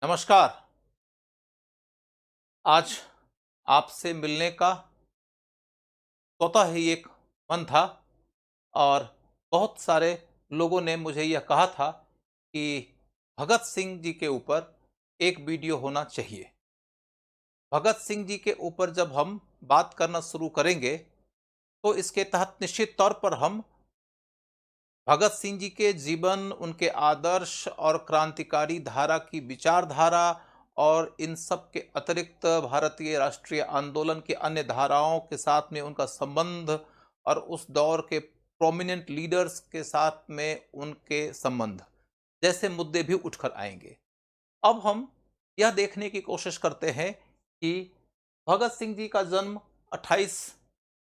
नमस्कार। आज आपसे मिलने का स्वतः ही एक मन था और बहुत सारे लोगों ने मुझे यह कहा था कि भगत सिंह जी के ऊपर एक वीडियो होना चाहिए। भगत सिंह जी के ऊपर जब हम बात करना शुरू करेंगे, तो इसके तहत निश्चित तौर पर हम भगत सिंह जी के जीवन, उनके आदर्श और क्रांतिकारी धारा की विचारधारा और इन सब के अतिरिक्त भारतीय राष्ट्रीय आंदोलन की अन्य धाराओं के साथ में उनका संबंध और उस दौर के प्रोमिनेंट लीडर्स के साथ में उनके संबंध जैसे मुद्दे भी उठकर आएंगे। अब हम यह देखने की कोशिश करते हैं कि भगत सिंह जी का जन्म 28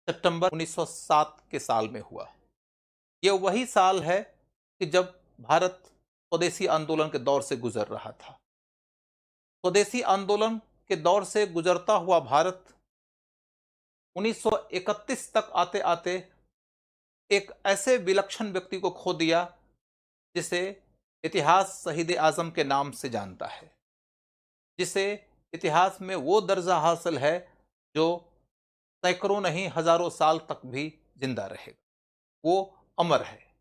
सितंबर 1907 के साल में हुआ। यह वही साल है कि जब भारत स्वदेशी आंदोलन के दौर से गुजर रहा था। स्वदेशी आंदोलन के दौर से गुजरता हुआ भारत 1931 तक आते-आते एक ऐसे विलक्षण व्यक्ति को खो दिया, जिसे इतिहास शहीद आजम के नाम से जानता है, जिसे इतिहास में वो दर्जा हासिल है जो सैकड़ों नहीं हजारों साल तक भी जिंदा रहेगा, वो अमर है।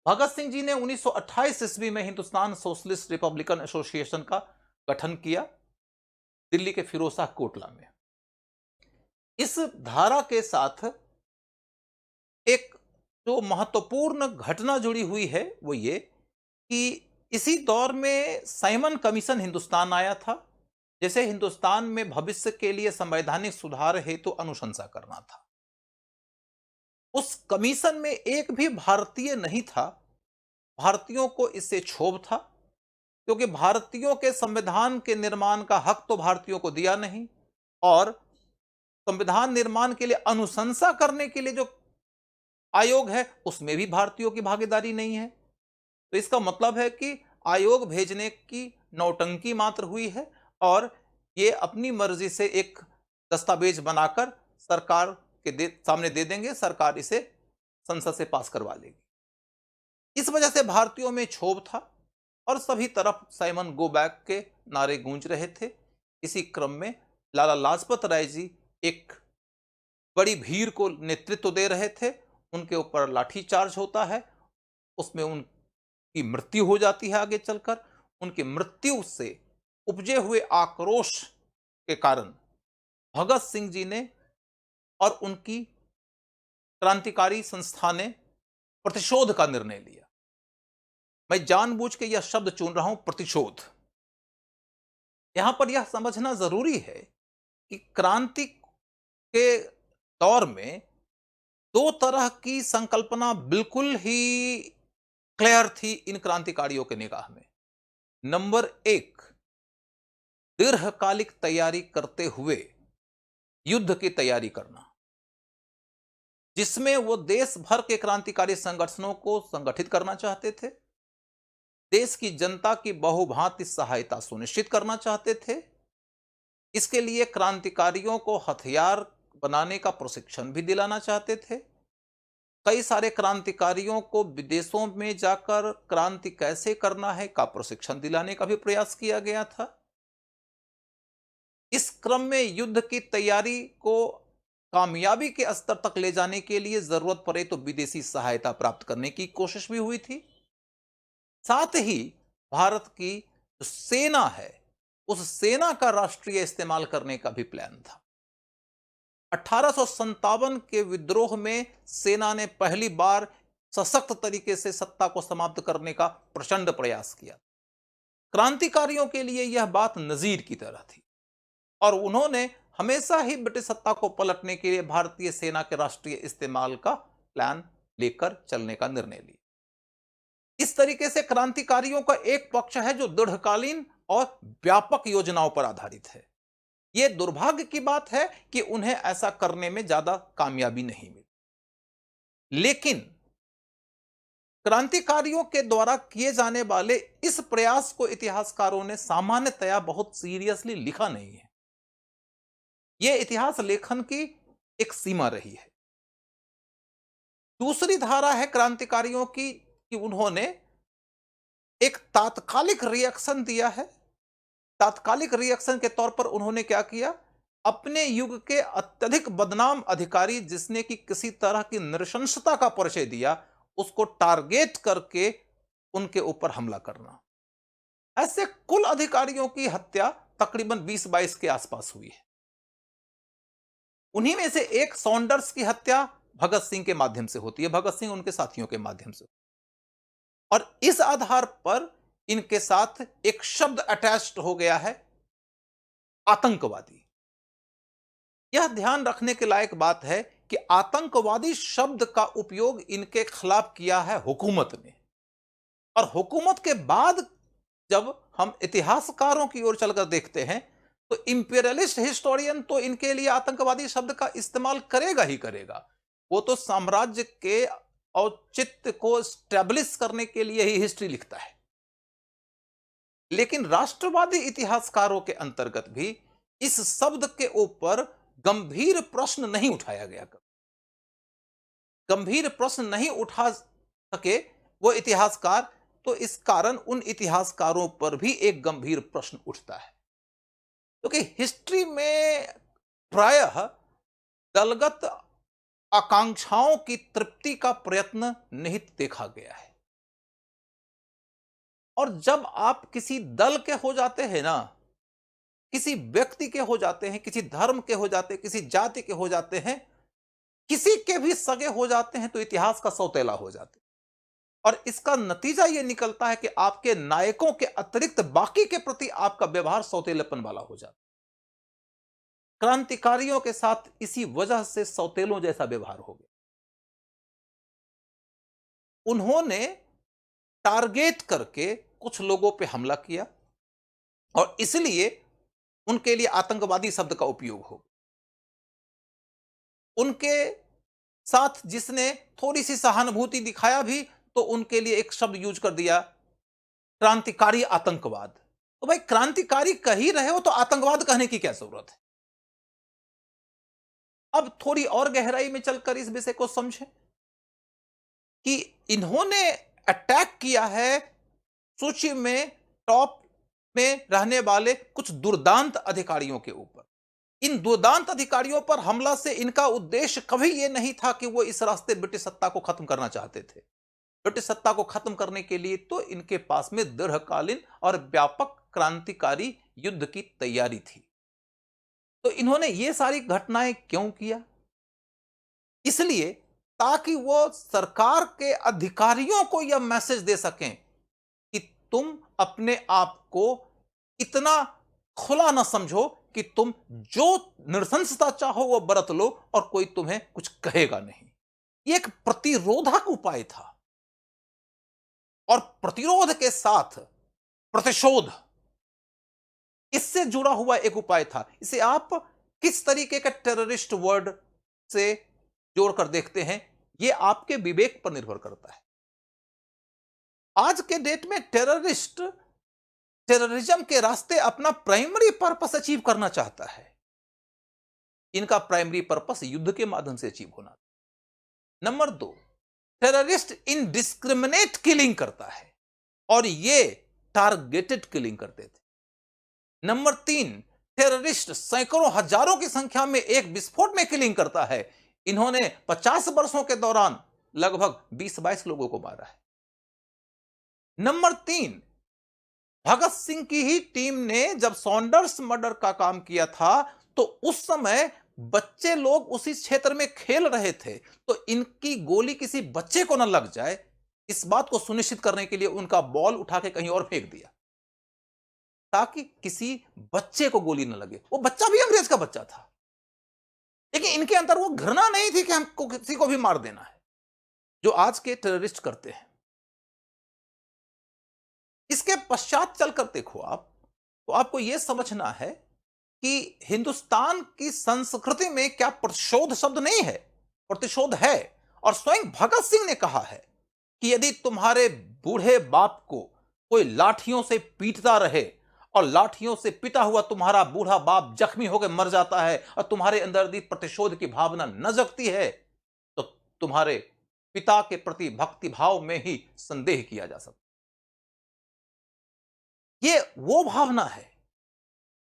भगत सिंह जी ने 1928 ईस्वी में हिंदुस्तान सोशलिस्ट रिपब्लिकन एसोसिएशन का गठन किया, दिल्ली के फिरोजशाह कोटला में। इस धारा के साथ एक जो महत्वपूर्ण घटना जुड़ी हुई है वो ये कि इसी दौर में साइमन कमीशन हिंदुस्तान आया था, जैसे हिंदुस्तान में भविष्य के लिए संवैधानिक सुधार हेतु अनुशंसा करना था। उस कमीशन में एक भी भारतीय नहीं था। भारतीयों को इससे क्षोभ था, क्योंकि भारतीयों के संविधान के निर्माण का हक तो भारतीयों को दिया नहीं, और संविधान निर्माण के लिए अनुशंसा करने के लिए जो आयोग है उसमें भी भारतीयों की भागीदारी नहीं है। तो इसका मतलब है कि आयोग भेजने की नौटंकी मात्र हुई है, और ये अपनी मर्जी से एक दस्तावेज बनाकर सरकार के सामने दे देंगे, सरकार इसे संसद से पास करवा लेगी। इस वजह से भारतीयों में क्षोभ था और सभी तरफ साइमन गो बैक के नारे गूंज रहे थे। इसी क्रम में लाला लाजपत राय जी एक बड़ी भीड़ को नेतृत्व दे रहे थे। उनके ऊपर लाठीचार्ज होता है, उसमें उनकी मृत्यु हो जाती है। आगे चलकर उनकी मृत्यु से उपजे हुए आक्रोश के कारण भगत सिंह जी ने और उनकी क्रांतिकारी संस्था ने प्रतिशोध का निर्णय लिया। मैं जानबूझ के यह शब्द चुन रहा हूं, प्रतिशोध। यहां पर यह समझना जरूरी है कि क्रांति के दौर में दो तरह की संकल्पना बिल्कुल ही क्लियर थी इन क्रांतिकारियों के निगाह में। नंबर एक, दीर्घकालिक तैयारी करते हुए युद्ध की तैयारी करना, जिसमें वो देश भर के क्रांतिकारी संगठनों को संगठित करना चाहते थे, देश की जनता की बहुभांति सहायता सुनिश्चित करना चाहते थे। इसके लिए क्रांतिकारियों को हथियार बनाने का प्रशिक्षण भी दिलाना चाहते थे। कई सारे क्रांतिकारियों को विदेशों में जाकर क्रांति कैसे करना है का प्रशिक्षण दिलाने का भी प्रयास किया गया था। इस क्रम में युद्ध की तैयारी को कामयाबी के स्तर तक ले जाने के लिए जरूरत पड़े तो विदेशी सहायता प्राप्त करने की कोशिश भी हुई थी। साथ ही भारत की जो सेना है, उस सेना का राष्ट्रीय इस्तेमाल करने का भी प्लान था। 1857 के विद्रोह में सेना ने पहली बार सशक्त तरीके से सत्ता को समाप्त करने का प्रचंड प्रयास किया। क्रांतिकारियों के लिए यह बात नजीर की तरह थी, और उन्होंने हमेशा ही ब्रिटिश सत्ता को पलटने के लिए भारतीय सेना के राष्ट्रीय इस्तेमाल का प्लान लेकर चलने का निर्णय लिया। इस तरीके से क्रांतिकारियों का एक पक्ष है जो दीर्घकालीन और व्यापक योजनाओं पर आधारित है। यह दुर्भाग्य की बात है कि उन्हें ऐसा करने में ज्यादा कामयाबी नहीं मिली। लेकिन क्रांतिकारियों के द्वारा किए जाने वाले इस प्रयास को इतिहासकारों ने सामान्यतया बहुत सीरियसली लिखा नहीं है। यह इतिहास लेखन की एक सीमा रही है। दूसरी धारा है क्रांतिकारियों की कि उन्होंने एक तात्कालिक रिएक्शन दिया है। तात्कालिक रिएक्शन के तौर पर उन्होंने क्या किया, अपने युग के अत्यधिक बदनाम अधिकारी जिसने कि किसी तरह की नृशंसता का परिचय दिया, उसको टारगेट करके उनके ऊपर हमला करना। ऐसे कुल अधिकारियों की हत्या तकरीबन 20-22 के आसपास हुई है। उन्हीं में से एक सॉन्डर्स की हत्या भगत सिंह के माध्यम से होती है, भगत सिंह उनके साथियों के माध्यम से। और इस आधार पर इनके साथ एक शब्द अटैच्ड हो गया है, आतंकवादी। यह ध्यान रखने के लायक बात है कि आतंकवादी शब्द का उपयोग इनके खिलाफ किया है हुकूमत ने, और हुकूमत के बाद जब हम इतिहासकारों की ओर चलकर देखते हैं तो इंपीरियलिस्ट हिस्टोरियन तो इनके लिए आतंकवादी शब्द का इस्तेमाल करेगा ही करेगा। वो तो साम्राज्य के औचित्य को स्टैब्लिश करने के लिए ही हिस्ट्री लिखता है। लेकिन राष्ट्रवादी इतिहासकारों के अंतर्गत भी इस शब्द के ऊपर गंभीर प्रश्न नहीं उठाया गया। गंभीर प्रश्न नहीं उठा सके वो इतिहासकार, तो इस कारण उन इतिहासकारों पर भी एक गंभीर प्रश्न उठता है, क्योंकि हिस्ट्री में प्रायः दलगत आकांक्षाओं की तृप्ति का प्रयत्न निहित देखा गया है। और जब आप किसी दल के हो जाते हैं ना, किसी व्यक्ति के हो जाते हैं, किसी धर्म के हो जाते हैं, किसी जाति के हो जाते हैं, किसी के भी सगे हो जाते हैं, तो इतिहास का सौतेला हो जाते हैं। और इसका नतीजा यह निकलता है कि आपके नायकों के अतिरिक्त बाकी के प्रति आपका व्यवहार सौतेलेपन वाला हो जाता है। क्रांतिकारियों के साथ इसी वजह से सौतेलों जैसा व्यवहार हो गया। उन्होंने टारगेट करके कुछ लोगों पे हमला किया और इसलिए उनके लिए आतंकवादी शब्द का उपयोग हो। उनके साथ जिसने थोड़ी सी सहानुभूति दिखाया भी, तो उनके लिए एक शब्द यूज कर दिया, क्रांतिकारी आतंकवाद। तो भाई क्रांतिकारी कह ही रहे हो तो आतंकवाद कहने की क्या जरूरत है। अब थोड़ी और गहराई में चलकर इस विषय को समझें कि इन्होंने अटैक किया है सूची में टॉप में रहने वाले कुछ दुर्दांत अधिकारियों के ऊपर। इन दुर्दांत अधिकारियों पर हमला से इनका उद्देश्य कभी यह नहीं था कि वो इस रास्ते ब्रिटिश सत्ता को खत्म करना चाहते थे। ब्रिटिश सत्ता को खत्म करने के लिए तो इनके पास में दीर्घकालीन और व्यापक क्रांतिकारी युद्ध की तैयारी थी। तो इन्होंने ये सारी घटनाएं क्यों किया? इसलिए ताकि वो सरकार के अधिकारियों को यह मैसेज दे सकें कि तुम अपने आप को इतना खुला ना समझो कि तुम जो नृशंसता चाहो वो बरत लो और कोई तुम्हें कुछ कहेगा नहीं। यह एक प्रतिरोधक उपाय था और प्रतिरोध के साथ प्रतिशोध इससे जुड़ा हुआ एक उपाय था। इसे आप किस तरीके का टेररिस्ट वर्ड से जोड़कर देखते हैं, यह आपके विवेक पर निर्भर करता है। आज के डेट में टेररिस्ट टेररिज्म के रास्ते अपना प्राइमरी पर्पस अचीव करना चाहता है। इनका प्राइमरी पर्पस युद्ध के माध्यम से अचीव होना। नंबर 2, टेररिस्ट इनडिस्क्रिमिनेट किलिंग करता है और ये टारगेटेड किलिंग करते थे। नंबर 3, टेररिस्ट सैकड़ों हजारों की संख्या में एक विस्फोट में किलिंग करता है। इन्होंने 50 वर्षों के दौरान लगभग 20-22 लोगों को मारा है। नंबर 3, भगत सिंह की ही टीम ने जब सॉन्डर्स मर्डर का काम किया था तो उस समय बच्चे लोग उसी क्षेत्र में खेल रहे थे, तो इनकी गोली किसी बच्चे को न लग जाए, इस बात को सुनिश्चित करने के लिए उनका बॉल उठा के कहीं और फेंक दिया ताकि किसी बच्चे को गोली न लगे। वो बच्चा भी अंग्रेज का बच्चा था, लेकिन इनके अंदर वो घृणा नहीं थी कि हमको किसी को भी मार देना है, जो आज के टेररिस्ट करते हैं। इसके पश्चात चलकर देखो आप, तो आपको यह समझना है कि हिंदुस्तान की संस्कृति में क्या प्रतिशोध शब्द नहीं है, प्रतिशोध है। और स्वयं भगत सिंह ने कहा है कि यदि तुम्हारे बूढ़े बाप को कोई लाठियों से पीटता रहे और लाठियों से पिटा हुआ तुम्हारा बूढ़ा बाप जख्मी होकर मर जाता है और तुम्हारे अंदर भी प्रतिशोध की भावना न जगती है, तो तुम्हारे पिता के प्रति भक्ति भाव में ही संदेह किया जा सकता है। ये वो भावना है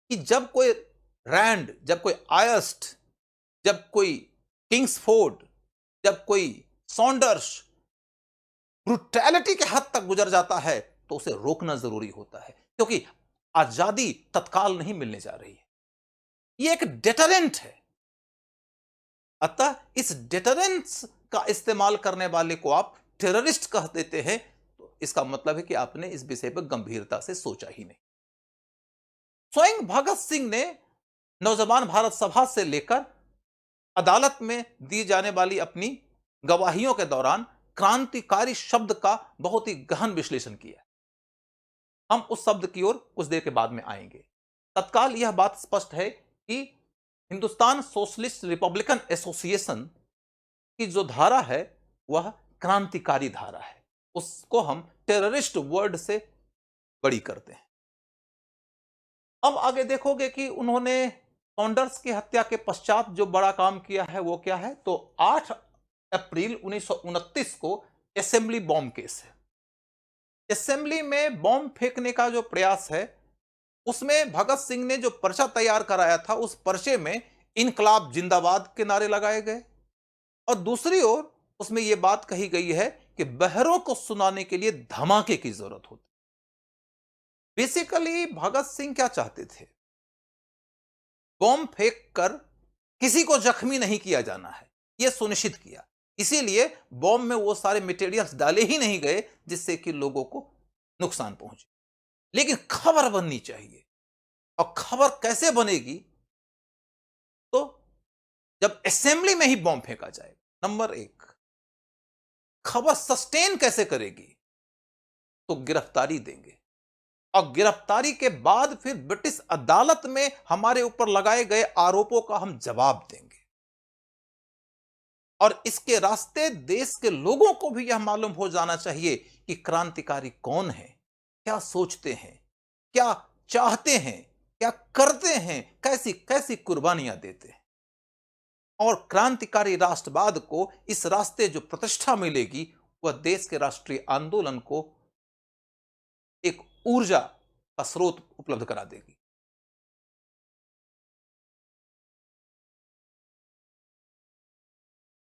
कि जब कोई रैंड, जब कोई आयस्ट, जब कोई किंग्सफोर्ड, जब कोई सॉन्डर्स ब्रुटैलिटी के हद तक गुजर जाता है तो उसे रोकना जरूरी होता है, क्योंकि आजादी तत्काल नहीं मिलने जा रही है। ये एक डेटरेंट है। अतः इस डेटरेंस का इस्तेमाल करने वाले को आप टेररिस्ट कह देते हैं, तो इसका मतलब है कि आपने इस विषय पर गंभीरता से सोचा ही नहीं। स्वयं भगत सिंह ने नौजवान भारत सभा से लेकर अदालत में दी जाने वाली अपनी गवाहियों के दौरान क्रांतिकारी शब्द का बहुत ही गहन विश्लेषण किया। हम उस शब्द की ओर कुछ देर के बाद में आएंगे। तत्काल यह बात स्पष्ट है कि हिंदुस्तान सोशलिस्ट रिपब्लिकन एसोसिएशन की जो धारा है वह क्रांतिकारी धारा है, उसको हम टेररिस्ट वर्ड से बड़ी करते हैं। अब आगे देखोगे कि उन्होंने सॉन्डर्स की हत्या के पश्चात जो बड़ा काम किया है वो क्या है, तो 8 अप्रैल 1929 को असेंबली बॉम्ब केस है। असेंबली में बॉम्ब फेंकने का जो प्रयास है उसमें भगत सिंह ने जो पर्चा तैयार कराया था उस पर्चे में इनकलाब जिंदाबाद के नारे लगाए गए, और दूसरी ओर उसमें यह बात कही गई है कि बहरों को सुनाने के लिए धमाके की जरूरत होती। बेसिकली भगत सिंह क्या चाहते थे, बॉम्ब फेंक कर किसी को जख्मी नहीं किया जाना है, यह सुनिश्चित किया। इसीलिए बॉम्ब में वो सारे मटेरियल्स डाले ही नहीं गए जिससे कि लोगों को नुकसान पहुंचे। लेकिन खबर बननी चाहिए, और खबर कैसे बनेगी, तो जब असेंबली में ही बॉम्ब फेंका जाएगा। नंबर 1, खबर सस्टेन कैसे करेगी, तो गिरफ्तारी देंगे, और गिरफ्तारी के बाद फिर ब्रिटिश अदालत में हमारे ऊपर लगाए गए आरोपों का हम जवाब देंगे। और इसके रास्ते देश के लोगों को भी यह मालूम हो जाना चाहिए कि क्रांतिकारी कौन है, क्या सोचते हैं, क्या चाहते हैं, क्या करते हैं, कैसी कैसी कुर्बानियां देते हैं। और क्रांतिकारी राष्ट्रवाद को इस रास्ते जो प्रतिष्ठा मिलेगी वह देश के राष्ट्रीय आंदोलन को एक ऊर्जा का स्रोत उपलब्ध करा देगी।